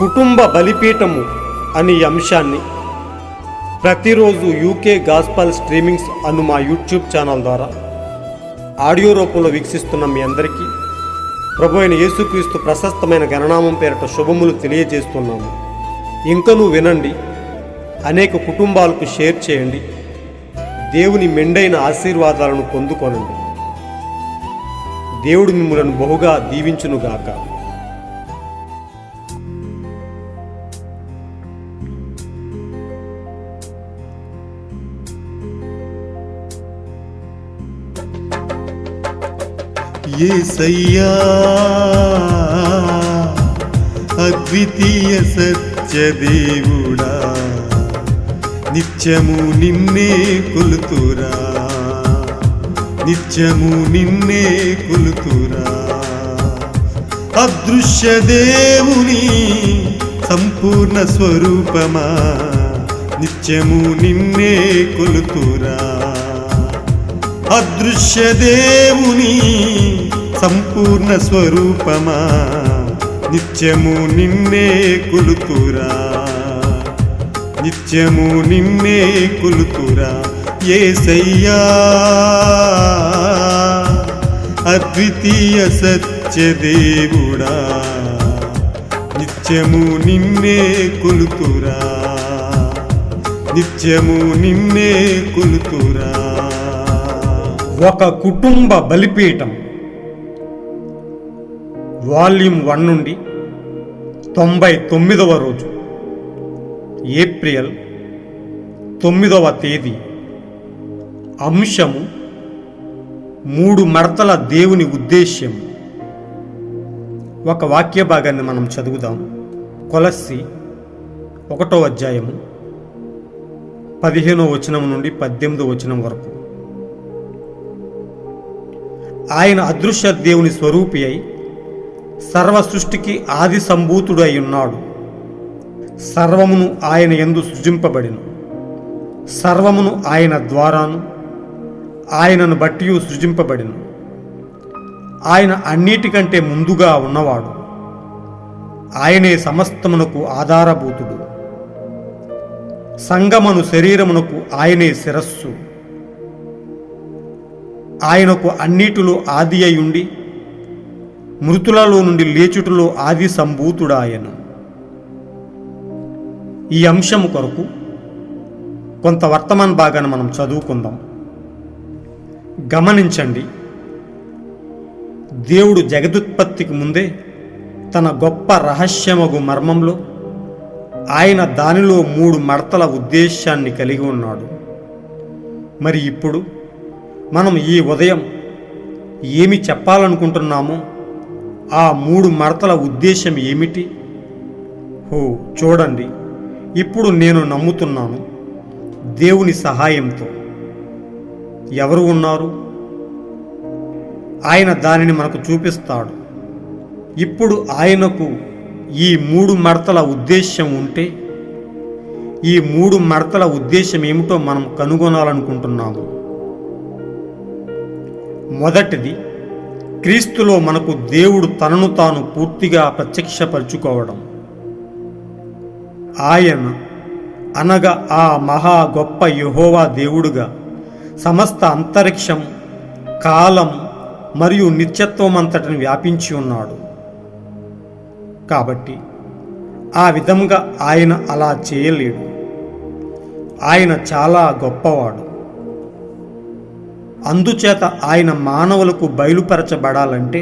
కుటుంబ బలిపీఠము అనే అంశాన్ని ప్రతిరోజు యూకే గాస్పల్ స్ట్రీమింగ్స్ అను మా యూట్యూబ్ ఛానల్ ద్వారా ఆడియో రూపంలో వీక్షిస్తున్న మీ అందరికీ ప్రభు అయిన యేసుక్రీస్తు ప్రశస్తమైన గణనామం పేరిట శుభములు తెలియజేస్తున్నాము. ఇంకనూ వినండి, అనేక కుటుంబాలకు షేర్ చేయండి, దేవుని మెండైన ఆశీర్వాదాలను పొందుకొనండి. దేవుడు మిమ్మలను బహుగా దీవించునుగాక. యేసయ్యా అద్వితీయ సత్యదేవుడా, నిత్యము నిన్నే కొలుతురా, నిత్యము నిన్నే కొలుతురా. అదృశ్య దేవుని సంపూర్ణ స్వరూపమా, నిత్యము నిన్నే కొలుతురా. అదృశ్య దేవుని సంపూర్ణ స్వరూపమా, నిత్యము నిన్నే కొలుతురా, నిత్యము నిన్నే కొలుతురా. యేసయ్యా అద్వితీయ సత్యదేవుడా, నిత్యము నిన్నే కొలుతురా, నిత్యము నిన్నే కొలుతురా. ఒక కుటుంబ బలిపీఠం వాల్యూమ్ 1 నుండి 99వ రోజు, ఏప్రిల్ 9వ తేదీ. అంశము 3 మడతల దేవుని ఉద్దేశ్యం. ఒక వాక్య భాగాన్ని మనం చదువుదాం. కొలస్సీ 1వ అధ్యాయము 15వ వచనం నుండి 18వ వచనం వరకు. ఆయన అదృశ్య దేవుని స్వరూపి అయి సర్వ సృష్టికి ఆది సంభూతుడు అయి ఉన్నాడు. సర్వమును ఆయన యందు సృజింపబడిను, సర్వమును ఆయన ద్వారాను ఆయనను బట్టి సృజింపబడిను. ఆయన అన్నిటికంటే ముందుగా ఉన్నవాడు, ఆయనే సమస్తమునకు ఆధారభూతుడు. సంగమను శరీరమునకు ఆయనే శిరస్సు. ఆయనకు అన్నిటిలో ఆది అయ్యుండి మృతులలో నుండి లేచుటలో ఆది సంభూతుడాయను. ఈ అంశము కొరకు కొంత వర్తమాన భాగాన్ని మనం చదువుకుందాం. గమనించండి, దేవుడు జగదుత్పత్తికి ముందే తన గొప్ప రహస్యమగు మర్మంలో ఆయన దానిలో 3 మడతల ఉద్దేశాన్ని కలిగి ఉన్నాడు. మరి ఇప్పుడు మనం ఈ ఉదయం ఏమి చెప్పాలనుకుంటున్నామో ఆ 3 మడతల ఉద్దేశం ఏమిటి? చూడండి, ఇప్పుడు నేను నమ్ముతున్నాను, దేవుని సహాయంతో ఎవరు ఉన్నారు? ఆయన దానిని మనకు చూపిస్తాడు. ఇప్పుడు ఆయనకు ఈ 3 మడతల ఉద్దేశం ఉంటే ఈ 3 మడతల ఉద్దేశం ఏమిటో మనం కనుగొనాలనుకుంటున్నాము. మొదటిది, క్రీస్తులో మనకు దేవుడు తనను తాను పూర్తిగా ప్రత్యక్షపరచుకోవడం. ఆయన అనగా ఆ మహా గొప్ప యెహోవా దేవుడుగా సమస్త అంతరిక్షం, కాలం మరియు నిత్యత్వం అంతటిని వ్యాపించి ఉన్నాడు. కాబట్టి ఆ విధంగా ఆయన అలా చేయలేడు. ఆయన చాలా గొప్పవాడు. అందుచేత ఆయన మానవులకు బయలుపరచబడాలంటే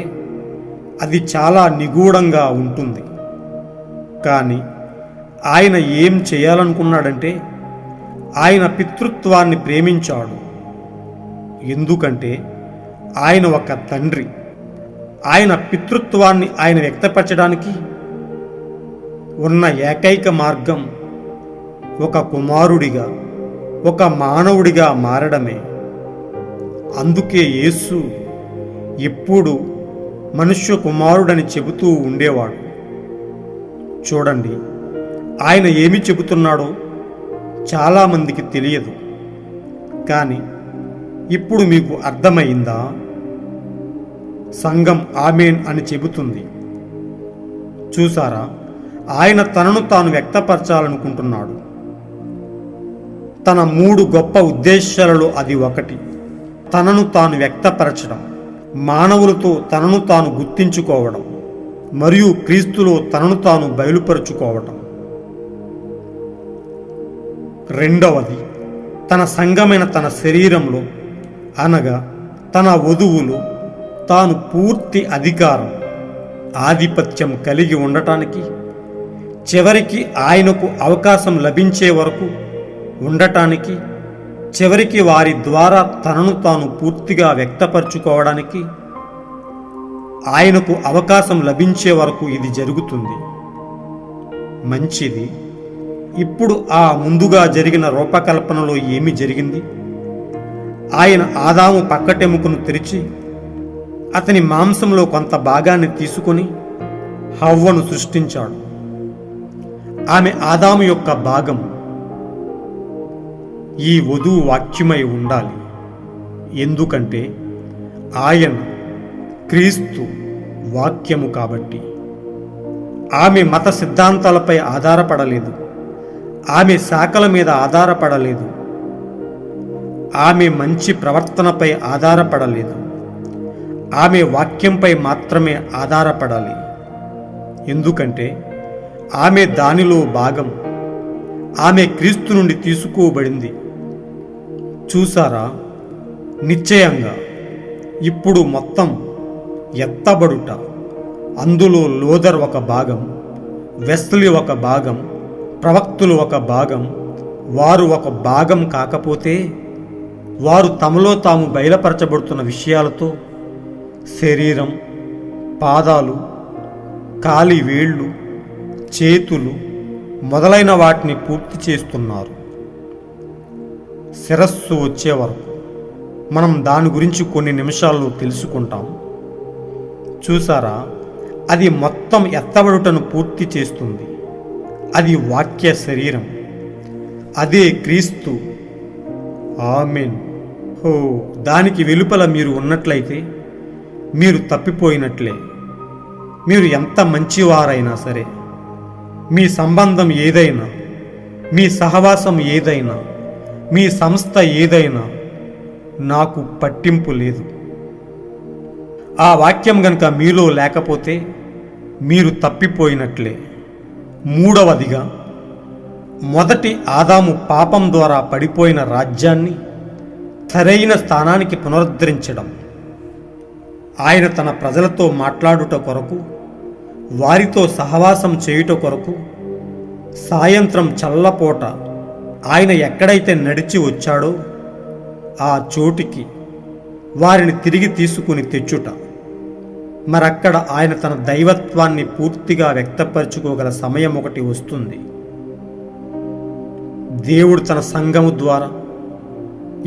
అది చాలా నిగూఢంగా ఉంటుంది. కానీ ఆయన ఏం చేయాలనుకున్నాడంటే ఆయన పితృత్వాన్ని ప్రేమించాడు. ఎందుకంటే ఆయన ఒక తండ్రి. ఆయన పితృత్వాన్ని ఆయన వ్యక్తపరచడానికి ఉన్న ఏకైక మార్గం ఒక కుమారుడిగా, ఒక మానవుడిగా మారడమే. అందుకే యేసు ఎప్పుడు మనుష్య కుమారుడని చెబుతూ ఉండేవాడు. చూడండి, ఆయన ఏమి చెబుతున్నాడో చాలామందికి తెలియదు. కానీ ఇప్పుడు మీకు అర్థమైందా? సంఘం ఆమేన్ అని చెబుతుంది. చూసారా, ఆయన తనను తాను వ్యక్తపరచాలనుకుంటున్నాడు. తన 3 గొప్ప ఉద్దేశాలలో అది ఒకటి. తనను తాను వ్యక్తపరచడం, మానవులతో తనను తాను గుర్తించుకోవడం మరియు క్రీస్తులో తనను తాను బయలుపరుచుకోవడం. రెండవది, తన సంఘమైన తన శరీరంలో అనగా తన వధువులో తాను పూర్తి అధికారం, ఆధిపత్యం కలిగి ఉండటానికి, చివరికి ఆయనకు అవకాశం లభించే వరకు ఉండటానికి, చివరికి వారి ద్వారా తనను తాను పూర్తిగా వ్యక్తపరచుకోవడానికి, ఆయనకు అవకాశం లభించే వరకు ఇది జరుగుతుంది. మంచిది. ఇప్పుడు ఆ ముందుగా జరిగిన రూపకల్పనలో ఏమి జరిగింది? ఆయన ఆదాము పక్కటెముకను తెరిచి అతని మాంసంలో కొంత భాగాన్ని తీసుకొని హవ్వను సృష్టించాడు. ఆమె ఆదాము యొక్క భాగం. ఈ వధువు వాక్యమై ఉండాలి. ఎందుకంటే ఆయన క్రీస్తు వాక్యము కాబట్టి. ఆమె మత సిద్ధాంతాలపై ఆధారపడలేదు. ఆమె శాఖల మీద ఆధారపడలేదు. ఆమె మంచి ప్రవర్తనపై ఆధారపడలేదు. ఆమె వాక్యంపై మాత్రమే ఆధారపడాలి. ఎందుకంటే ఆమె దానిలో భాగం. ఆమె క్రీస్తు నుండి తీసుకోబడింది. చూసారా? నిశ్చయంగా ఇప్పుడు మొత్తం ఎత్తబడుట, అందులో లోదర్ ఒక భాగం, వెస్లీ ఒక భాగం, ప్రవక్తులు ఒక భాగం. వారు ఒక భాగం కాకపోతే వారు తమలో తాము బయలుపరచబడుతున్న విషయాలతో శరీరం, పాదాలు, కాలి వేళ్ళు, చేతులు మొదలైన వాటిని పూర్తి చేస్తున్నారు. శిరస్సు వచ్చే వరకు మనం దాని గురించి కొన్ని నిమిషాల్లో తెలుసుకుంటాం. చూసారా? అది మొత్తం ఎత్తబడుటను పూర్తి చేస్తుంది. అది వాక్య శరీరం. అదే క్రీస్తు. ఆమేన్. దానికి వెలుపల మీరు ఉన్నట్లయితే మీరు తప్పిపోయినట్లే. మీరు ఎంత మంచివారైనా సరే, మీ సంబంధం ఏదైనా, మీ సహవాసం ఏదైనా, మీ సంస్థ ఏదైనా నాకు పట్టింపు లేదు. ఆ వాక్యం గనుక మీలో లేకపోతే మీరు తప్పిపోయినట్లే. మూడవదిగా, మొదటి ఆదాము పాపం ద్వారా పడిపోయిన రాజ్యాన్ని సరైన స్థానానికి పునరుద్ధరించడం. ఆయన తన ప్రజలతో మాట్లాడుట కొరకు, వారితో సహవాసం చేయుట కొరకు సాయంత్రం చల్లపోట ఆయన ఎక్కడైతే నడిచి వచ్చాడో ఆ చోటికి వారిని తిరిగి తీసుకుని తెచ్చుట. మరక్కడ ఆయన తన దైవత్వాన్ని పూర్తిగా వ్యక్తపరచుకోగల సమయం ఒకటి వస్తుంది. దేవుడు తన సంఘము ద్వారా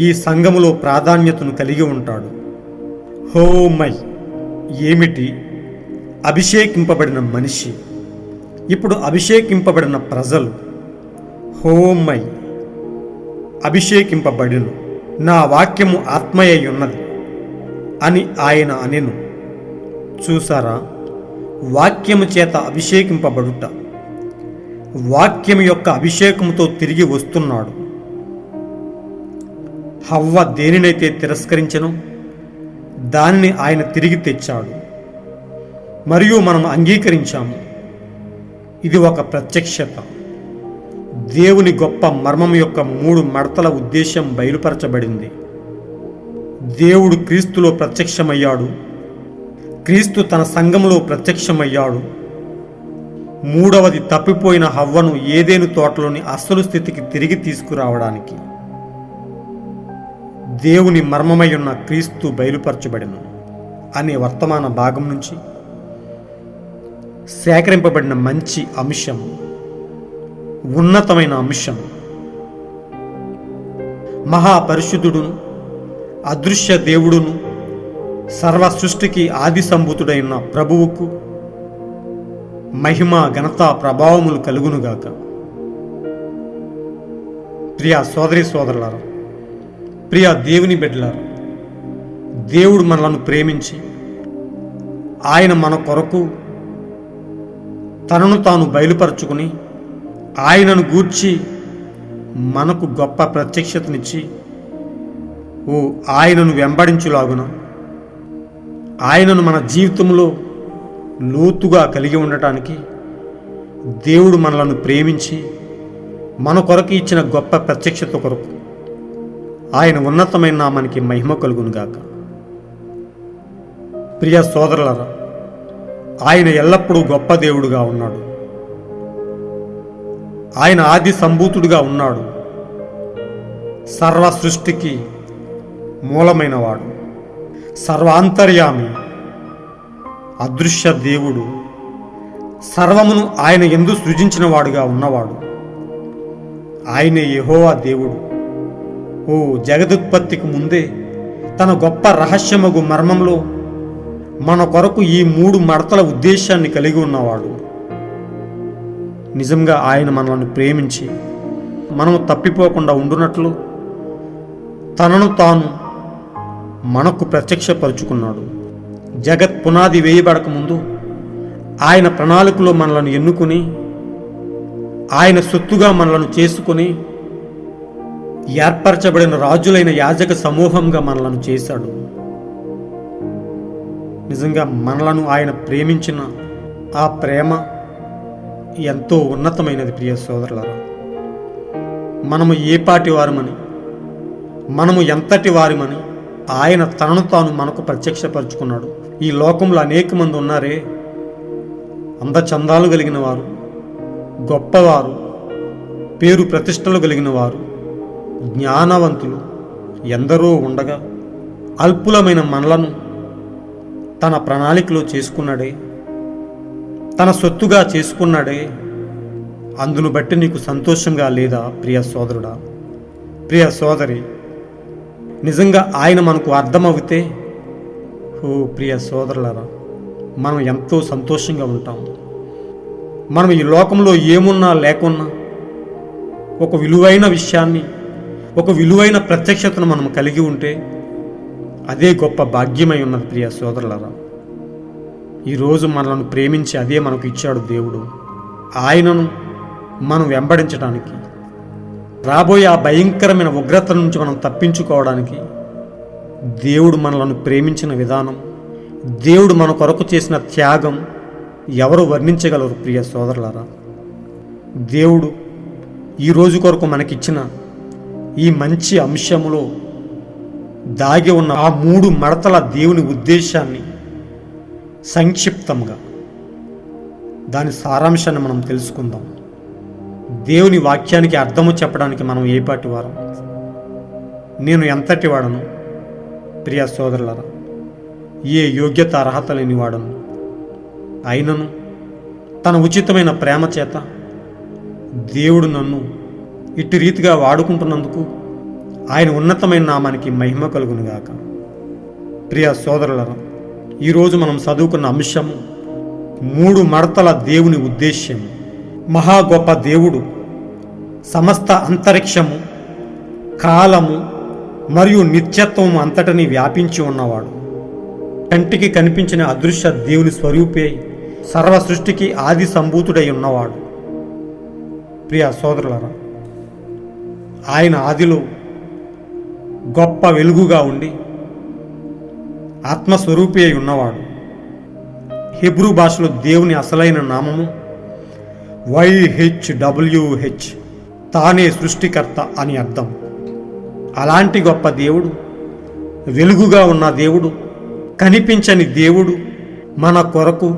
ఈ సంఘములో ప్రాధాన్యతను కలిగి ఉంటాడు. మై ఏమిటి? అభిషేకింపబడిన మనిషి. ఇప్పుడు అభిషేకింపబడిన ప్రజలు. మై అభిషేకింపబడిను, నా వాక్యము ఆత్మయై ఉన్నది అని ఆయన అనెను. చూసారా? వాక్యము చేత అభిషేకింపబడుట. వాక్యం యొక్క అభిషేకముతో తిరిగి వస్తున్నాడు. హవ్వ దేనినైతే తిరస్కరించెనో దానిని ఆయన తిరిగి తెచ్చాడు. మరియు మనం అంగీకరించాము. ఇది ఒక ప్రత్యక్షత. దేవుని గొప్ప మర్మం యొక్క 3 మడతల ఉద్దేశం బయలుపరచబడింది. దేవుడు క్రీస్తులో ప్రత్యక్షమయ్యాడు. క్రీస్తు తన సంఘంలో ప్రత్యక్షమయ్యాడు. మూడవది, తప్పిపోయిన హవ్వను ఏదెను తోటలోని అసలు స్థితికి తిరిగి తీసుకురావడానికి దేవుని మర్మమై ఉన్న క్రీస్తు బయలుపరచబడిన అనే వర్తమాన భాగం నుంచి సేకరింపబడిన మంచి అంశం, ఉన్నతమైన అంశం. మహాపరిశుద్ధుడును, అదృశ్య దేవుడును, సర్వ సృష్టికి ఆది సంభూతుడైన ప్రభువుకు మహిమ, ఘనత, ప్రభావములు కలుగునుగాక. ప్రియా సోదరి సోదరులారా, ప్రియా దేవుని బిడ్డలారా, దేవుడు మనలను ప్రేమించి ఆయన మన కొరకు తనను తాను బయలుపరుచుకుని ఆయనను గూర్చి మనకు గొప్ప ప్రత్యక్షతనిచ్చి ఆయనను వెంబడించులాగున ఆయనను మన జీవితంలో లోతుగా కలిగి ఉండటానికి దేవుడు మనలను ప్రేమించి మన కొరకు ఇచ్చిన గొప్ప ప్రత్యక్షత కొరకు ఆయన ఉన్నతమైన నామానికి మహిమ కలుగునుగాక. ప్రియ సోదరులారా, ఆయన ఎల్లప్పుడూ గొప్ప దేవుడుగా ఉన్నాడు. ఆయన ఆది సంభూతుడుగా ఉన్నాడు. సర్వ సృష్టికి మూలమైనవాడు, సర్వాంతర్యామి, అదృశ్య దేవుడు, సర్వమును ఆయన యందు సృజించిన వాడుగా ఉన్నవాడు. ఆయనే యెహోవా దేవుడు. జగదుత్పత్తికి ముందే తన గొప్ప రహస్యమగు మర్మంలో మన కొరకు ఈ 3 మడతల ఉద్దేశాన్ని కలిగి ఉన్నవాడు. నిజంగా ఆయన మనల్ని ప్రేమించి మనము తప్పిపోకుండా ఉండునట్లు తనను తాను మనకు ప్రత్యక్షపరుచుకున్నాడు. జగత్ పునాది వేయబడక ముందు ఆయన ప్రణాళికలో మనలను ఎన్నుకుని ఆయన సొత్తుగా మనలను చేసుకుని ఏర్పరచబడిన రాజులైన యాజక సమూహంగా మనలను చేశాడు. నిజంగా మనలను ఆయన ప్రేమించిన ఆ ప్రేమ ఎంతో ఉన్నతమైనది. ప్రియ సోదరులారా, మనము ఏ పాటి వారమని, మనము ఎంతటి వారమని ఆయన తనను తాను మనకు ప్రత్యక్షపరుచుకున్నాడు. ఈ లోకంలో అనేక మంది ఉన్నారే, అందచందాలు కలిగిన వారు, గొప్పవారు, పేరు ప్రతిష్టలు కలిగిన వారు, జ్ఞానవంతులు ఎందరో ఉండగా అల్పులమైన మనలను తన ప్రణాళికలో చేసుకున్నాడే, తన సొత్తుగా చేసుకున్నాడే. అందును బట్టి నీకు సంతోషంగా లేదా ప్రియ సోదరుడా, ప్రియ సోదరి? నిజంగా ఆయన మనకు అర్థమవుతే ప్రియ సోదరులారా, మనం ఎంతో సంతోషంగా ఉంటాం. మనం ఈ లోకంలో ఏమున్నా లేకున్నా ఒక విలువైన విషయాన్ని, ఒక విలువైన ప్రత్యక్షతను మనం కలిగి ఉంటే అదే గొప్ప భాగ్యమై ఉన్నది. ప్రియ సోదరులారా, ఈరోజు మనలను ప్రేమించి అదే మనకు ఇచ్చాడు దేవుడు. ఆయనను మనం వెంబడించడానికి, రాబోయే ఆ భయంకరమైన ఉగ్రత నుంచి మనం తప్పించుకోవడానికి దేవుడు మనలను ప్రేమించిన విధానం, దేవుడు మన కొరకు చేసిన త్యాగం ఎవరు వర్ణించగలరు? ప్రియ సోదరులారా, దేవుడు ఈరోజు కొరకు మనకిచ్చిన ఈ మంచి అంశములో దాగి ఉన్న ఆ 3 మడతల దేవుని ఉద్దేశాన్ని సంక్షిప్తంగా దాని సారాంశాన్ని మనం తెలుసుకుందాం. దేవుని వాక్యానికి అర్థము చెప్పడానికి మనం ఏ పాటి వారం? నేను ఎంతటి వాడను? ప్రియ సోదరులారా, ఏ యోగ్యత అర్హత లేని వాడను. అయినను తన ఉచితమైన ప్రేమ చేత దేవుడు నన్ను ఇట్టి రీతిగా వాడుకుంటున్నందుకు ఆయన ఉన్నతమైన నామానికి మహిమ కలుగునుగాక. ప్రియ సోదరులారా, ఈరోజు మనం చదువుకున్న అంశము 3 మడతల దేవుని ఉద్దేశ్యం. మహా గొప్ప దేవుడు సమస్త అంతరిక్షము, కాలము మరియు నిత్యత్వము అంతటినీ వ్యాపించి ఉన్నవాడు. కంటికి కనిపించిన అదృశ్య దేవుని స్వరూపే సర్వ సృష్టికి ఆది సంభూతుడై ఉన్నవాడు. ప్రియ సోదరులారా, ఆయన ఆదిలో గొప్ప వెలుగుగా ఉండి ఆత్మస్వరూపి అయి ఉన్నవాడు. హెబ్రూ భాషలో దేవుని అసలైన నామము YHWH, తానే సృష్టికర్త అని అర్థం. అలాంటి గొప్ప దేవుడు, వెలుగుగా ఉన్న దేవుడు, కనిపించని దేవుడు మన కొరకు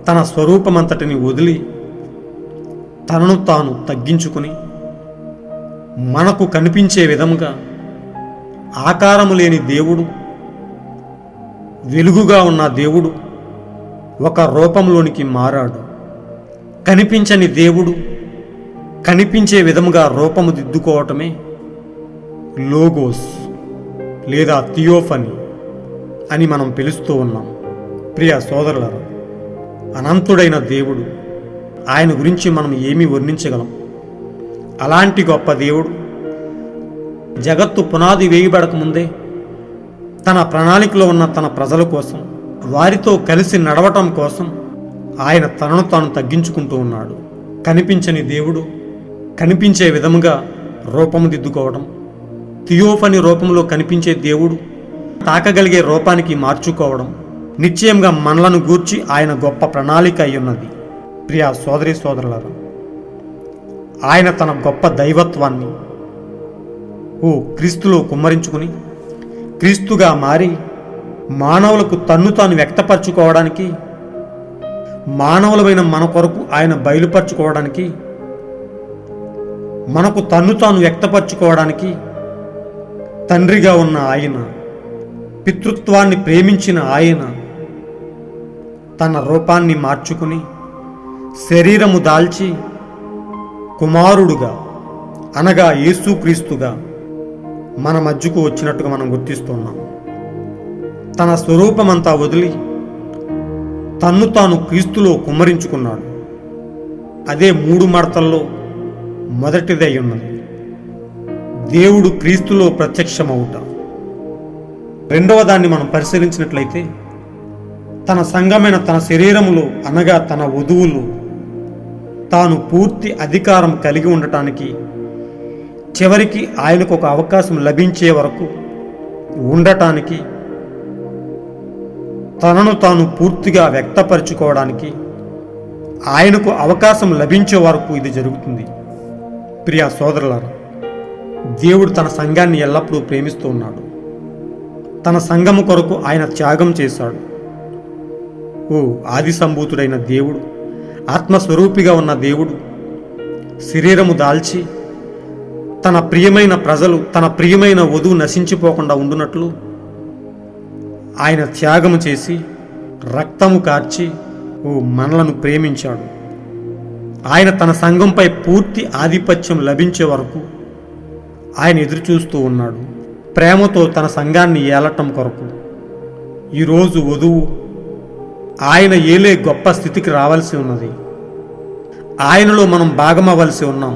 తన స్వరూపమంతటిని వదిలి తనను తాను తగ్గించుకుని మనకు కనిపించే విధముగా ఆకారము లేని దేవుడు, వెలుగుగా ఉన్న దేవుడు ఒక రూపంలోనికి మారాడు. కనిపించని దేవుడు కనిపించే విధముగా రూపము దిద్దుకోవటమే లోగోస్ లేదా థియోఫనీ అని మనం పిలుస్తూ ఉన్నాం. ప్రియ సోదరులారా, అనంతుడైన దేవుడు, ఆయన గురించి మనం ఏమీ వర్ణించగలం? అలాంటి గొప్ప దేవుడు జగత్తు పునాది వేయబడక ముందే తన ప్రణాళికలో ఉన్న తన ప్రజల కోసం, వారితో కలిసి నడవటం కోసం ఆయన తనను తాను తగ్గించుకుంటూ ఉన్నాడు. కనిపించని దేవుడు కనిపించే విధముగా రూపము దిద్దుకోవడం, థియోఫనీ రూపంలో కనిపించే దేవుడు తాకగలిగే రూపానికి మార్చుకోవడం నిశ్చయంగా మనలను గూర్చి ఆయన గొప్ప ప్రణాళిక అయ్యున్నది. ప్రియా సోదరి సోదరులారా, ఆయన తన గొప్ప దైవత్వాన్ని క్రీస్తులో కుమ్మరించుకుని క్రీస్తుగా మారి మానవులకు తన్ను తాను వ్యక్తపరచుకోవడానికి, మానవులమైన మన కొరకు ఆయన బయలుపరచుకోవడానికి, మనకు తన్ను తాను వ్యక్తపరచుకోవడానికి తండ్రిగా ఉన్న ఆయన, పితృత్వాన్ని ప్రేమించిన ఆయన తన రూపాన్ని మార్చుకుని శరీరము దాల్చి కుమారుడుగా అనగా యేసుక్రీస్తుగా మన మధ్యకు వచ్చినట్టుగా మనం గుర్తిస్తున్నాం. తన స్వరూపమంతా వదిలి తన్ను తాను క్రీస్తులో కుమ్మరించుకున్నాడు. అదే 3 మడతల్లో మొదటిదై ఉన్నది, దేవుడు క్రీస్తులో ప్రత్యక్షమవుట. రెండవ దాన్ని మనం పరిశీలించినట్లయితే, తన సంఘమైన తన శరీరములో అనగా తన వధువులు తాను పూర్తి అధికారం కలిగి ఉండటానికి, చివరికి ఆయనకు ఒక అవకాశం లభించే వరకు ఉండటానికి, తనను తాను పూర్తిగా వ్యక్తపరచుకోవడానికి ఆయనకు అవకాశం లభించే వరకు ఇది జరుగుతుంది. ప్రియా సోదరులారా, దేవుడు తన సంఘాన్ని ఎల్లప్పుడూ ప్రేమిస్తూ ఉన్నాడు. తన సంఘము కొరకు ఆయన త్యాగం చేశాడు. ఆది సంభూతుడైన దేవుడు, ఆత్మస్వరూపిగా ఉన్న దేవుడు శరీరము దాల్చి తన ప్రియమైన ప్రజలు, తన ప్రియమైన వధువు నశించిపోకుండా ఉండునట్లు ఆయన త్యాగము చేసి రక్తము కార్చి మనలను ప్రేమించాడు. ఆయన తన సంఘంపై పూర్తి ఆధిపత్యం లభించే వరకు ఆయన ఎదురుచూస్తూ ఉన్నాడు, ప్రేమతో తన సంఘాన్ని ఏలటం కొరకు. ఈరోజు వధువు ఆయన ఏలే గొప్ప స్థితికి రావాల్సి ఉన్నది. ఆయనలో మనం భాగమవ్వాల్సి ఉన్నాం.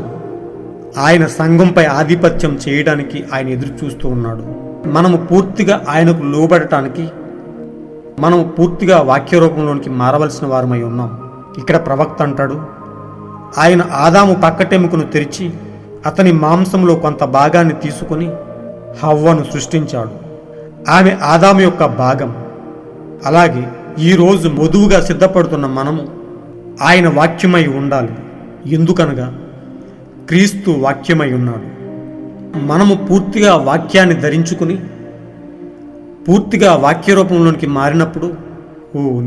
ఆయన సంఘంపై ఆధిపత్యం చేయడానికి ఆయన ఎదురు చూస్తూ ఉన్నాడు. మనము పూర్తిగా ఆయనకు లోబడటానికి, మనము పూర్తిగా వాక్య రూపంలోనికి మారవలసిన వారమై ఉన్నాం. ఇక్కడ ప్రవక్త అంటాడు, ఆయన ఆదాము పక్కటెముకను తెరిచి అతని మాంసంలో కొంత భాగాన్ని తీసుకుని హవ్వను సృష్టించాడు. ఆమె ఆదాము యొక్క భాగం. అలాగే ఈరోజు వధువుగా సిద్ధపడుతున్న మనము ఆయన వాక్యమై ఉండాలి. ఎందుకనగా క్రీస్తు వాక్యమై ఉన్నాడు. మనము పూర్తిగా వాక్యాన్ని ధరించుకుని పూర్తిగా వాక్య రూపంలోనికి మారినప్పుడు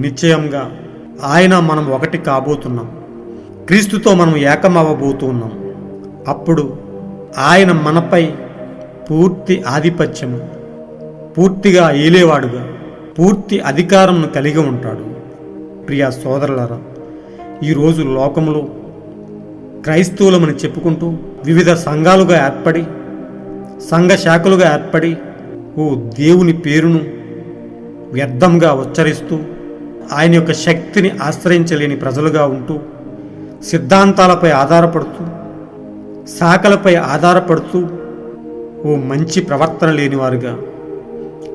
నిశ్చయంగా ఆయన మనం ఒకటి కాబోతున్నాం. క్రీస్తుతో మనం ఏకమవ్వబోతూ ఉన్నాం. అప్పుడు ఆయన మనపై పూర్తి ఆధిపత్యము, పూర్తిగా ఏలేవాడుగా, పూర్తి అధికారంను కలిగి ఉంటాడు. ప్రియా సోదరులారా, ఈరోజు లోకంలో క్రైస్తవులమని చెప్పుకుంటూ వివిధ సంఘాలుగా ఏర్పడి, సంఘ శాఖలుగా ఏర్పడి దేవుని పేరును వ్యర్థంగా ఉచ్చరిస్తూ ఆయన యొక్క శక్తిని ఆశ్రయించలేని ప్రజలుగా ఉంటూ, సిద్ధాంతాలపై ఆధారపడుతూ, శాఖలపై ఆధారపడుతూ మంచి ప్రవర్తన లేనివారుగా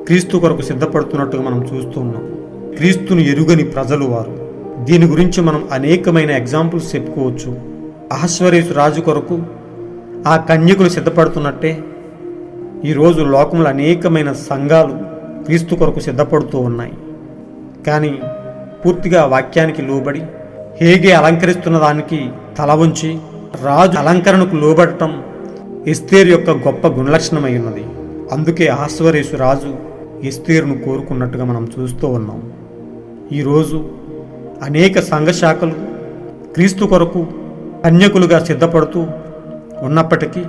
క్రీస్తు కొరకు సిద్ధపడుతున్నట్టుగా మనం చూస్తూ ఉన్నాం. క్రీస్తును ఎరుగని ప్రజలు వారు. దీని గురించి మనం అనేకమైన ఎగ్జాంపుల్స్ చెప్పుకోవచ్చు. అహశ్వరేసు రాజు కొరకు ఆ కన్యకులు సిద్ధపడుతున్నట్టే ఈరోజు లోకంలో అనేకమైన సంఘాలు క్రీస్తు కొరకు సిద్ధపడుతూ ఉన్నాయి. కానీ పూర్తిగా వాక్యానికి లోబడి హేగే అలంకరిస్తున్న దానికి తల వంచి రాజు అలంకరణకు లోబడటం ఎస్తేరు యొక్క గొప్ప గుణలక్షణమై ఉన్నది. అందుకే అహశ్వరేసు రాజు ఎస్తేరును కోరుకున్నట్టుగా మనం చూస్తూ ఉన్నాం. ఈరోజు అనేక సంఘ శాఖలు క్రీస్తు కొరకు కన్యకులుగా సిద్ధపడుతూ ఉన్నప్పటికీ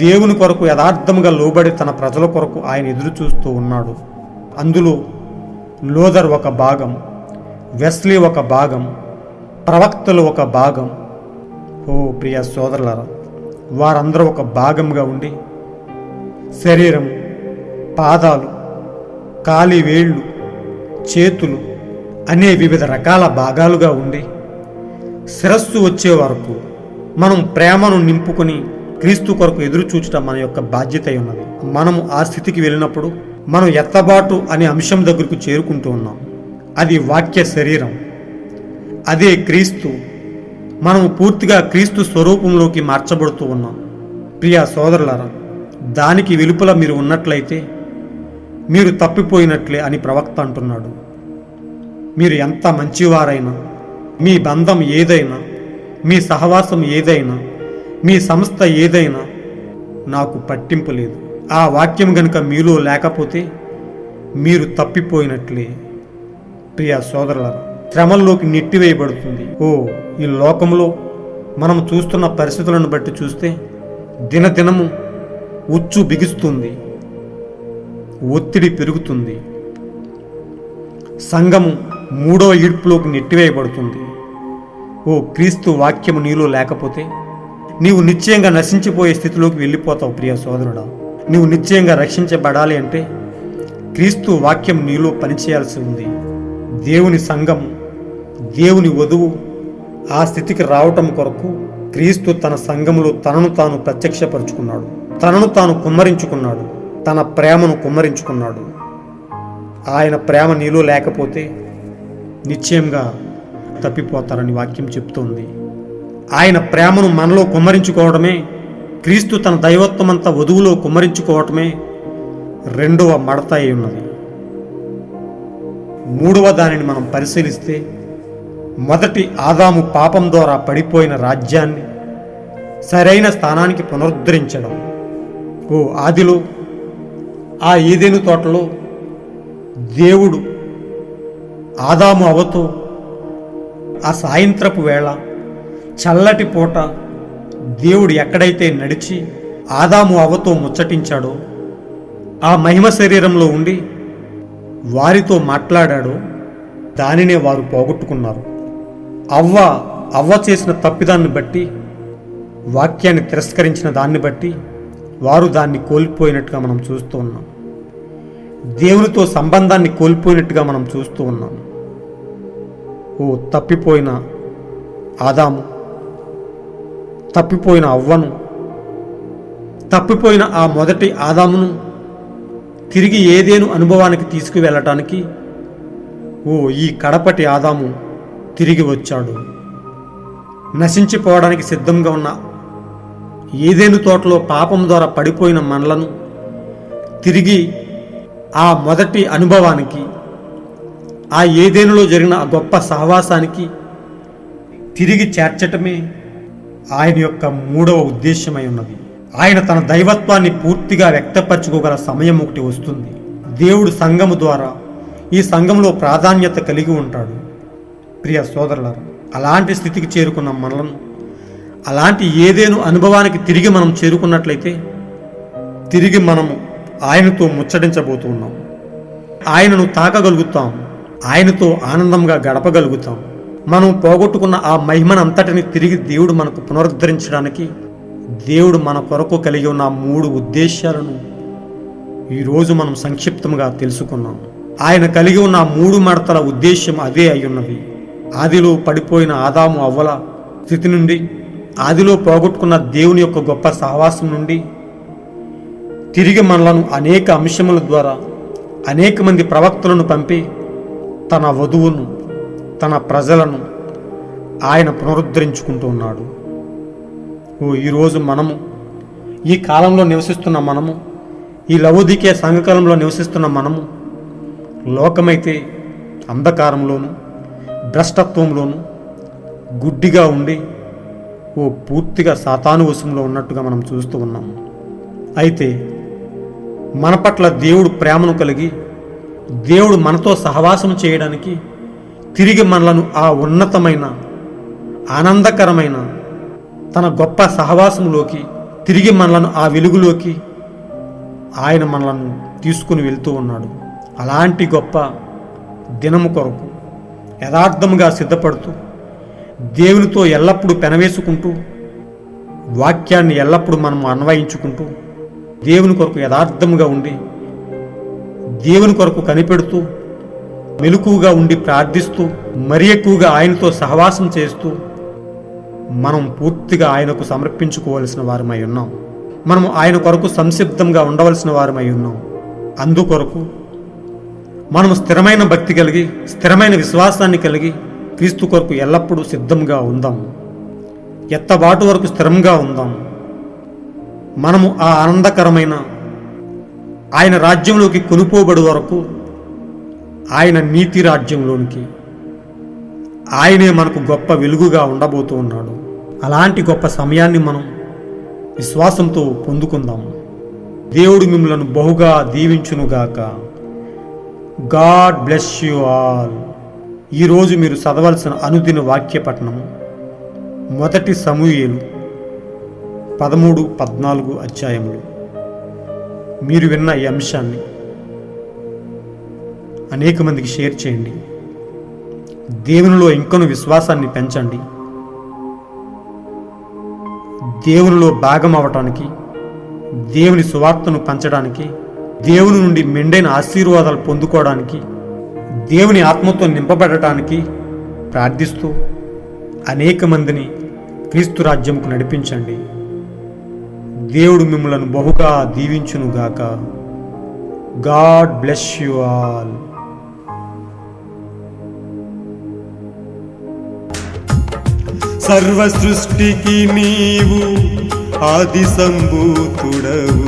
దేవుని కొరకు యథార్థముగా లోబడి తన ప్రజల కొరకు ఆయన ఎదురు చూస్తూ ఉన్నాడు. అందులో లోదర్ ఒక భాగం, వెస్లీ ఒక భాగం, ప్రవక్తలు ఒక భాగం. ప్రియ సోదరులారా, వారందరూ ఒక భాగంగా ఉండి శరీరం, పాదాలు, కాలి వేళ్ళు, చేతులు అనే వివిధ రకాల భాగాలుగా ఉండి శిరస్సు వచ్చే వరకు మనం ప్రేమను నింపుకొని క్రీస్తు కొరకు ఎదురు చూచటం మన యొక్క బాధ్యత అయి ఉన్నది. మనము ఆ స్థితికి వెళ్ళినప్పుడు మనం ఎత్తబాటు అనే అంశం దగ్గరకు చేరుకుంటూ ఉన్నాం. అది వాక్య శరీరం. అదే క్రీస్తు. మనము పూర్తిగా క్రీస్తు స్వరూపంలోకి మార్చబడుతూ ఉన్నాం. ప్రియ సోదరులారా, దానికి వెలుపల మీరు ఉన్నట్లయితే మీరు తప్పిపోయినట్లే అని ప్రవక్త అంటున్నాడు. మీరు ఎంత మంచివారైనా, మీ బంధం ఏదైనా, మీ సహవాసం ఏదైనా, మీ సంస్థ ఏదైనా నాకు పట్టింపు లేదు. ఆ వాక్యం గనుక మీలో లేకపోతే మీరు తప్పిపోయినట్లే. ప్రియ సోదరులారా, శ్రమల్లోకి నెట్టివేయబడుతుంది. ఈ లోకంలో మనం చూస్తున్న పరిస్థితులను బట్టి చూస్తే దినదినము ఉచ్చు బిగుస్తుంది, ఒత్తిడి పెరుగుతుంది, సంఘము మూడో ఈడ్పులోకి నెట్టివేయబడుతుంది. క్రీస్తు వాక్యము నీలో లేకపోతే నీవు నిశ్చయంగా నశించిపోయే స్థితిలోకి వెళ్ళిపోతావు. ప్రియ సోదరుడా, నీవు నిశ్చయంగా రక్షించబడాలి అంటే క్రీస్తు వాక్యం నీలో పనిచేయాల్సి ఉంది. దేవుని సంఘము, దేవుని వధువు ఆ స్థితికి రావటం కొరకు క్రీస్తు తన సంఘములో తనను తాను ప్రత్యక్షపరుచుకున్నాడు, తనను తాను కుమ్మరించుకున్నాడు, తన ప్రేమను కుమ్మరించుకున్నాడు. ఆయన ప్రేమ నీలో లేకపోతే నిశ్చయంగా తప్పిపోతారని వాక్యం చెప్తోంది. ఆయన ప్రేమను మనలో కుమ్మరించుకోవడమే, క్రీస్తు తన దైవత్వమంతా వధువులో కుమ్మరించుకోవటమే రెండవ మడత అయి ఉన్నది. మూడవ దానిని మనం పరిశీలిస్తే, మొదటి ఆదాము పాపం ద్వారా పడిపోయిన రాజ్యాన్ని సరైన స్థానానికి పునరుద్ధరించడం. ఆదిలో ఆ ఏదెను తోటలో దేవుడు ఆదాము అవ్వతో ఆ సాయంత్రపు వేళ చల్లటి పూట దేవుడు ఎక్కడైతే నడిచి ఆదాము అవ్వతో ముచ్చటించాడో, ఆ మహిమ శరీరంలో ఉండి వారితో మాట్లాడాడో, దానినే వారు పోగొట్టుకున్నారు. అవ్వ చేసిన తప్పిదాన్ని బట్టి, వాక్యాన్ని తిరస్కరించిన దాన్ని బట్టి వారు దాన్ని కోల్పోయినట్టుగా మనం చూస్తూ ఉన్నాం. దేవునితో సంబంధాన్ని కోల్పోయినట్టుగా మనం చూస్తూ ఉన్నాం. తప్పిపోయిన ఆదాము, తప్పిపోయిన అవ్వను, తప్పిపోయిన ఆ మొదటి ఆదామును తిరిగి ఏదేను అనుభవానికి తీసుకువెళ్ళటానికి ఈ కడపటి ఆదాము తిరిగి వచ్చాడు. నశించిపోవడానికి సిద్ధంగా ఉన్న ఏదేను తోటలో పాపం ద్వారా పడిపోయిన మనలను తిరిగి ఆ మొదటి అనుభవానికి, ఆ ఏదేనులో జరిగిన ఆ గొప్ప సహవాసానికి తిరిగి చేర్చటమే ఆయన యొక్క మూడవ ఉద్దేశమై ఉన్నది. ఆయన తన దైవత్వాన్ని పూర్తిగా వ్యక్తపరచుకోగల సమయం ఒకటి వస్తుంది. దేవుడు సంఘము ద్వారా ఈ సంఘంలో ప్రాధాన్యత కలిగి ఉంటాడు. ప్రియ సోదరులారా, అలాంటి స్థితికి చేరుకున్న మనలను, అలాంటి ఏదేను అనుభవానికి తిరిగి మనం చేరుకున్నట్లయితే తిరిగి మనము ఆయనతో ముచ్చటించబోతూ ఉన్నాం. ఆయనను తాకగలుగుతాం, ఆయనతో ఆనందంగా గడపగలుగుతాం. మనం పోగొట్టుకున్న ఆ మహిమనంతటిని తిరిగి దేవుడు మనకు పునరుద్ధరించడానికి దేవుడు మన కొరకు కలిగి ఉన్న 3 ఉద్దేశాలను ఈరోజు మనం సంక్షిప్తంగా తెలుసుకున్నాం. ఆయన కలిగి ఉన్న 3 మడతల ఉద్దేశం అదే అయ్యున్నది. ఆదిలో పడిపోయిన ఆదాము అవ్వల స్థితి నుండి, ఆదిలో పోగొట్టుకున్న దేవుని యొక్క గొప్ప సహవాసం నుండి తిరిగి మనలను అనేక అంశముల ద్వారా అనేక మంది ప్రవక్తలను పంపి తన వధువును, తన ప్రజలను ఆయన పునరుద్ధరించుకుంటూ ఉన్నాడు. ఈరోజు మనము, ఈ కాలంలో నివసిస్తున్న మనము, ఈ లవోదికే సంఘకాలంలో నివసిస్తున్న మనము, లోకమైతే అంధకారంలోను భ్రష్టత్వంలోను గుడ్డిగా ఉండి పూర్తిగా సాతాను వశంలో ఉన్నట్టుగా మనం చూస్తూ ఉన్నాము. అయితే మన పట్ల దేవుడు ప్రేమను కలిగి, దేవుడు మనతో సహవాసం చేయడానికి తిరిగి మనలను ఆ ఉన్నతమైన ఆనందకరమైన తన గొప్ప సహవాసంలోకి, తిరిగి మనలను ఆ వెలుగులోకి ఆయన మనలను తీసుకుని వెళ్తూ ఉన్నాడు. అలాంటి గొప్ప దినము కొరకు యథార్థముగా సిద్ధపడుతూ, దేవునితో ఎల్లప్పుడూ పెనవేసుకుంటూ, వాక్యాన్ని ఎల్లప్పుడూ మనం అన్వయించుకుంటూ, దేవుని కొరకు యథార్థముగా ఉండి, దేవుని కొరకు కనిపెడుతూ, మెలకువగా ఉండి ప్రార్థిస్తూ, మరి ఎక్కువగా ఆయనతో సహవాసం చేస్తూ మనం పూర్తిగా ఆయనకు సమర్పించుకోవలసిన వారమై ఉన్నాం. మనము ఆయన కొరకు సంసిద్ధంగా ఉండవలసిన వారమై ఉన్నాం. అందుకొరకు మనము స్థిరమైన భక్తి కలిగి, స్థిరమైన విశ్వాసాన్ని కలిగి, క్రీస్తు కొరకు ఎల్లప్పుడూ సిద్ధంగా ఉందాం. ఎత్తబాటు వరకు స్థిరంగా ఉందాం. మనము ఆ ఆనందకరమైన ఆయన రాజ్యంలోకి కొనుపోబడి వరకు, ఆయన నీతి రాజ్యంలోనికి ఆయనే మనకు గొప్ప వెలుగుగా ఉండబోతూ ఉన్నాడు. అలాంటి గొప్ప సమయాన్ని మనం విశ్వాసంతో పొందుకుందాం. దేవుడు మిమ్మలను బహుగా దీవించునుగాక. God bless you all. ఈరోజు మీరు చదవాల్సిన అనుదిన వాక్య పఠనము 1 సమూయేలు 13-14 అధ్యాయములు. మీరు విన్న ఈ అంశాన్ని అనేక మందికి షేర్ చేయండి. దేవునిలో ఇంకను విశ్వాసాన్ని పెంచండి. దేవునిలో భాగం అవటానికి, దేవుని సువార్తను పంచడానికి, దేవుని నుండి మెండైన ఆశీర్వాదాలు పొందుకోవడానికి, దేవుని ఆత్మతో నింపబడటానికి ప్రార్థిస్తూ అనేక మందిని క్రీస్తు రాజ్యంకు నడిపించండి. దేవుడు మిమ్మలను బహుగా దీవించునుగాక. God bless you all. సర్వ సృష్టికి నీవు ఆది సంభూతుడవు.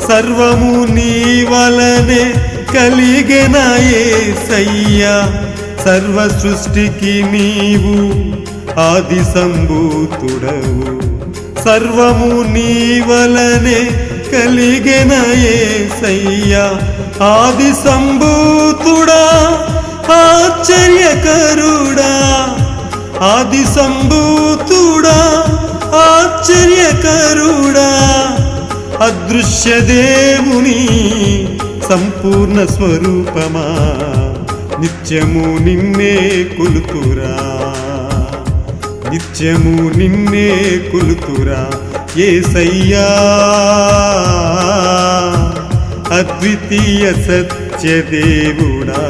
సర్వము నీ వలనే కలిగెన యేసయ్యా. సర్వ సృష్టికి నీవు ఆది సంభూతుడవు. సర్వము నీ వలనే కలిగెన యేసయ్యా. ఆది సంభూతుడా, ఆశ్చర్యకరుడా, ఆది సంభూతుడా, ఆశ్చర్యకరుడా, అదృశ్య దేవుని సంపూర్ణ స్వరూపమా, నిత్యము నిన్నే కొలుతురా, నిత్యము నిన్నే కొలుతురా యేసయ్యా. అద్వితీయ సత్యదేవుడా,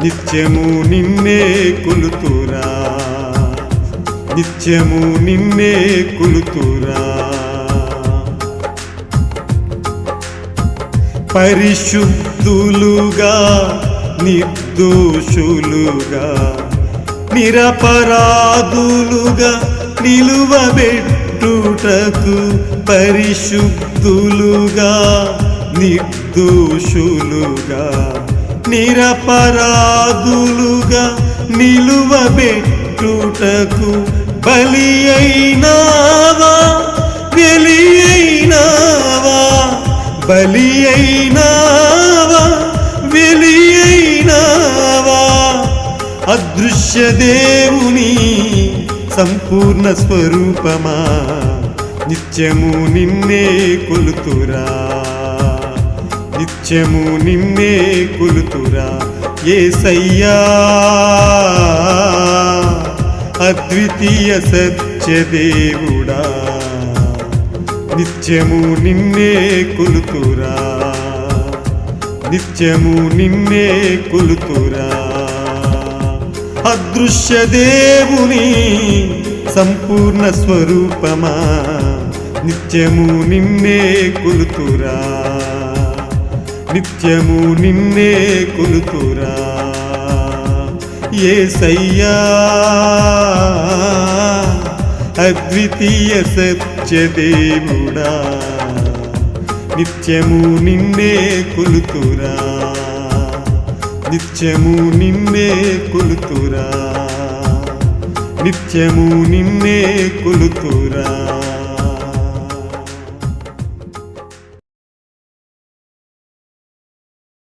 నిత్యము నిన్నే కొలుతురా, నిత్యము నిన్నే కొలుతురా. పరిశుద్ధులుగా నిర్దోషులుగా నిరపరాధులుగా నిలువబెట్టుటకు, పరిశుద్ధులుగా నిర్దోషులుగా నిరపరాధులుగా నిలువబెట్టుటకు బలి అయినావా, వెలి అయినావా, బలి అయినావా, వెలి అయినావా. అదృశ్య దేవుని సంపూర్ణ స్వరూపమా, నిత్యము నిన్నే కొలుతురా, నిత్యము నిన్నే కొలుతురా యేసయ్యా. అద్వితీయ సత్యదేవుడా, నిత్యము నిన్నే కొలుతురా, నిత్యము నిన్నే కొలుతురా. అదృశ్య దేవుని సంపూర్ణ స్వరూపమా, నిత్యము నిన్నే కొలుతురా, నిత్యము నిన్నే కొలుతురా యేసయ్యా. అద్వితీయ సత్యదేవుడా, నిత్యము నిన్నే కొలుతురా, నిత్యము నిన్నే కొలుతురా, నిత్యము నిన్నే కొలుతురా.